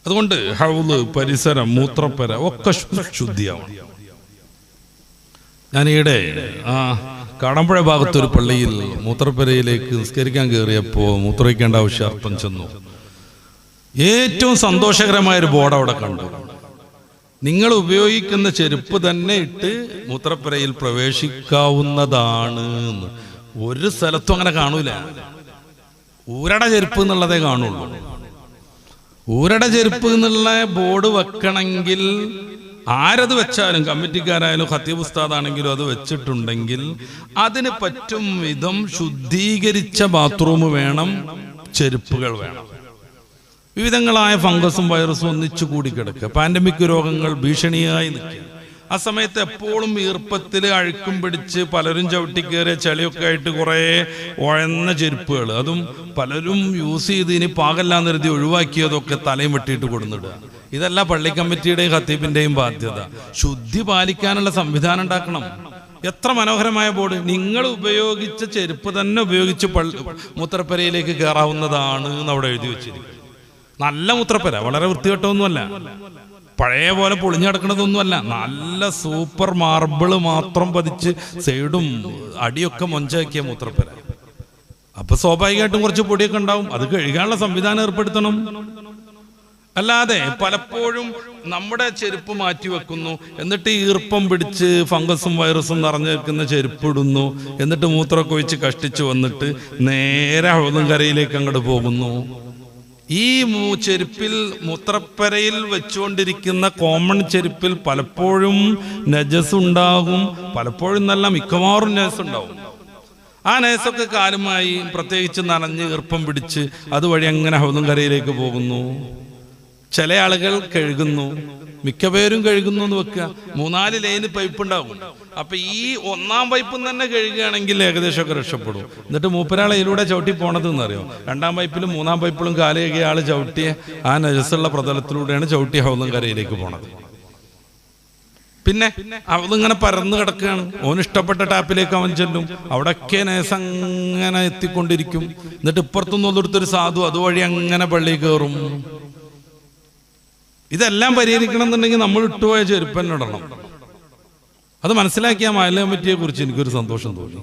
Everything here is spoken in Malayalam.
അതുകൊണ്ട് ഹൗള്, പരിസരം, മൂത്രപ്പര ഒക്കെ ശുദ്ധിയാവണം. ഞാനീടെ കാടമ്പുഴ ഭാഗത്തൊരു പള്ളിയിൽ മൂത്രപ്പരയിലേക്ക് നിസ്കരിക്കാൻ കയറിയപ്പോൾ മൂത്രമൊഴിക്കേണ്ട ആവശ്യാർത്ഥം ചെന്നു. ഏറ്റവും സന്തോഷകരമായൊരു ബോർഡ് അവിടെ കണ്ടു. നിങ്ങൾ ഉപയോഗിക്കുന്ന ചെരുപ്പ് തന്നെ ഇട്ട് മൂത്രപ്പരയിൽ പ്രവേശിക്കാവുന്നതാണ്. ഒരു സ്ഥലത്തും അങ്ങനെ കാണൂല. ഊരട ചെരുപ്പ് എന്നുള്ളതേ കാണുള്ളൂ. ഊരട ചെരുപ്പ് എന്നുള്ള ബോർഡ് വെക്കണമെങ്കിൽ ആരത് വെച്ചാലും, കമ്മിറ്റിക്കാരായാലും ഖത്തീബ് ഉസ്താദാണെങ്കിലും അത് വെച്ചിട്ടുണ്ടെങ്കിൽ അതിന് പറ്റും വിധം ശുദ്ധീകരിച്ച ബാത്റൂം വേണം, ചെരുപ്പുകൾ വേണം. വിവിധങ്ങളായ ഫംഗസും വൈറസും ഒന്നിച്ചു കൂടി കിടക്കുക. പാൻഡമിക് രോഗങ്ങൾ ഭീഷണിയായി നിൽക്കുക. ആ സമയത്ത് എപ്പോഴും ഈർപ്പത്തിൽ അഴുക്കും പിടിച്ച് പലരും ചവിട്ടിക്കേറിയ ചളിയൊക്കെ ആയിട്ട് കുറേ ഉഴന്ന ചെരുപ്പുകൾ, അതും പലരും യൂസ് ചെയ്ത് ഇനി പാകല്ലാന്ന് കരുതി ഒഴിവാക്കിയതൊക്കെ തലയും വെട്ടിയിട്ട് കൊടുന്നിടുക. ഇതല്ല പള്ളി കമ്മിറ്റിയുടെയും ഖത്തീബിന്റെയും ബാധ്യത. ശുദ്ധി പാലിക്കാനുള്ള സംവിധാനം ഉണ്ടാക്കണം. എത്ര മനോഹരമായ ബോർഡ്! നിങ്ങൾ ഉപയോഗിച്ച ചെരുപ്പ് തന്നെ ഉപയോഗിച്ച് മൂത്രപ്പരയിലേക്ക് കയറാവുന്നതാണ് എന്ന് അവിടെ എഴുതി വെച്ചിരിക്കും. നല്ല മൂത്രപ്പര, വളരെ വൃത്തികെട്ടൊന്നുമല്ല, പഴയ പോലെ പൊളിഞ്ഞു കിടക്കണതൊന്നുമല്ല. നല്ല സൂപ്പർ മാർബിള് മാത്രം പതിച്ച് സൈഡും അടിയൊക്കെ മൊഞ്ചാക്കിയ മൂത്രപ്പര. അപ്പൊ സ്വാഭാവികമായിട്ടും കുറച്ച് പൊടിയൊക്കെ ഉണ്ടാവും. അത് കഴുകാനുള്ള സംവിധാനം ഏർപ്പെടുത്തണം. അല്ലാതെ പലപ്പോഴും നമ്മുടെ ചെരുപ്പ് മാറ്റി വെക്കുന്നു, എന്നിട്ട് ഈർപ്പം പിടിച്ച് ഫംഗസും വൈറസും നിറഞ്ഞു നിൽക്കുന്ന ചെരുപ്പ് ഇടുന്നു, എന്നിട്ട് മൂത്രമൊക്കെ ഒഴിച്ച് കഷ്ടിച്ച് വന്നിട്ട് നേരെ ഹൗദും കരയിലേക്ക് അങ്ങോട്ട് പോകുന്നു. ഈ ചെരുപ്പിൽ, മൂത്രപ്പരയിൽ വെച്ചുകൊണ്ടിരിക്കുന്ന കോമൺ ചെരുപ്പിൽ പലപ്പോഴും നജസ് ഉണ്ടാകും. പലപ്പോഴും നല്ല മിക്കവാറും നജസ് ഉണ്ടാവും. ആ നജസൊക്കെ കാലുമായി പ്രത്യേകിച്ച് നനഞ്ഞ് ഈർപ്പം പിടിച്ച് അതുവഴി അങ്ങനെ ഹൗദും കരയിലേക്ക് പോകുന്നു. ചില ആളുകൾ കഴുകുന്നു, മിക്കപേരും കഴുകുന്നു എന്ന് വെക്കുക. 3-4 ലൈന് പൈപ്പ് ഉണ്ടാകും. അപ്പൊ ഈ 1ാം പൈപ്പിൽ തന്നെ കഴുകുകയാണെങ്കിൽ ഏകദേശമൊക്കെ രക്ഷപ്പെടും. എന്നിട്ട് മൂപ്പരാളെ ഇതിലൂടെ ചവിട്ടി പോണത് എന്നറിയോ? 2ാം പൈപ്പിലും 3ാം പൈപ്പിലും കാല് കഴുകിയ ആള് ചവിട്ടിയ ആ നജസുള്ള പ്രതലത്തിലൂടെയാണ് ചവിട്ടി ഹൗദും കരയിലേക്ക് പോണത്. പിന്നെ അവളിങ്ങനെ പരന്നു കിടക്കുകയാണ്. ഓന് ഇഷ്ടപ്പെട്ട ടാപ്പിലേക്ക് അവൻ ചെല്ലും. അവിടെയൊക്കെ നജസ് അങ്ങനെ എത്തിക്കൊണ്ടിരിക്കും. എന്നിട്ട് ഇപ്പുറത്തുനിന്ന് ഒന്നെടുത്തൊരു സാധു അതുവഴി അങ്ങനെ പള്ളി കയറും. ഇതെല്ലാം പരിഹരിക്കണം എന്നുണ്ടെങ്കിൽ നമ്മൾ ഇട്ടുപോയ ചെരുപ്പന്നെ ഇടണം. അത് മനസ്സിലാക്കിയ മഹല്ല് കമ്മിറ്റിയെ കുറിച്ച് എനിക്കൊരു സന്തോഷം തോന്നി.